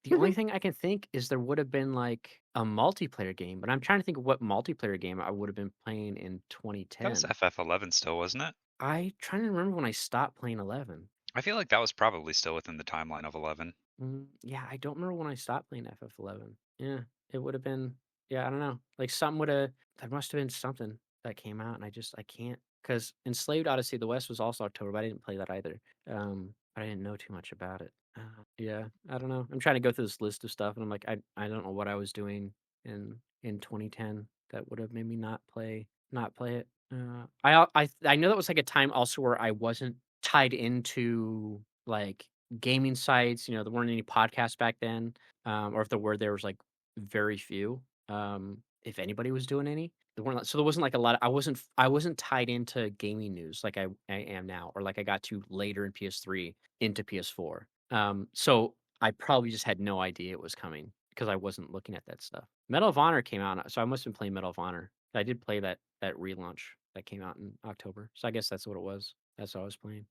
The only thing I can think is there would have been like a multiplayer game, but I'm trying to think of what multiplayer game I would have been playing in That was 2010. FF11 still, wasn't it? I trying to remember when I stopped playing 11. I feel like that was probably still within the timeline of 11. Yeah, I don't remember when I stopped playing FF11. Yeah, it would have been. Yeah, I don't know. Like something would have. There must have been something that came out, and I can't because Enslaved Odyssey of the West was also October, but I didn't play that either. But I didn't know too much about it. Yeah, I don't know. I'm trying to go through this list of stuff, and I'm like, I don't know what I was doing in 2010 that would have made me not play it. I know that was like a time also where I wasn't tied into like gaming sites. You know, there weren't any podcasts back then, or if there were, there was like very few. If anybody was doing any, there weren't. So there wasn't like a lot. I wasn't tied into gaming news like I am now, or like I got to later in PS3 into PS4. So I probably just had no idea it was coming because I wasn't looking at that stuff. Medal of Honor came out, so I must have been playing Medal of Honor. I did play that relaunch that came out in October, so I guess that's what it was. That's what I was playing.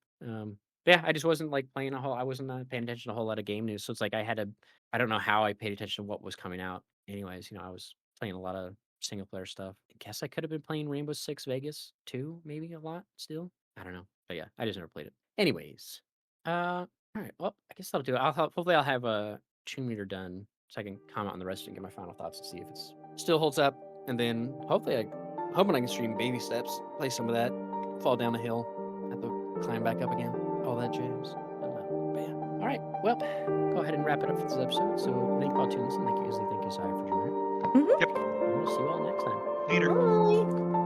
Yeah, I just wasn't like playing a whole. I wasn't paying attention to a whole lot of game news, so it's like I had to. I don't know how I paid attention to what was coming out. Anyways, you know, I was playing a lot of single player stuff. I guess I could have been playing Rainbow Six Vegas too, maybe a lot still. I don't know, but yeah, I just never played it. Anyways, all right. Well, I guess that'll do it. Hopefully I'll have a 2 meter done so I can comment on the rest and get my final thoughts and see if it's still holds up. And then hopefully hoping I can stream baby steps, play some of that, fall down the hill, have to climb back up again, all that jazz. But yeah. All right. Well, go ahead and wrap it up for this episode. So thank you all for listening. Thank you, Isli. Thank you, Sai, for joining. Mhm. Yep. And we'll see you all next time. Later. Bye.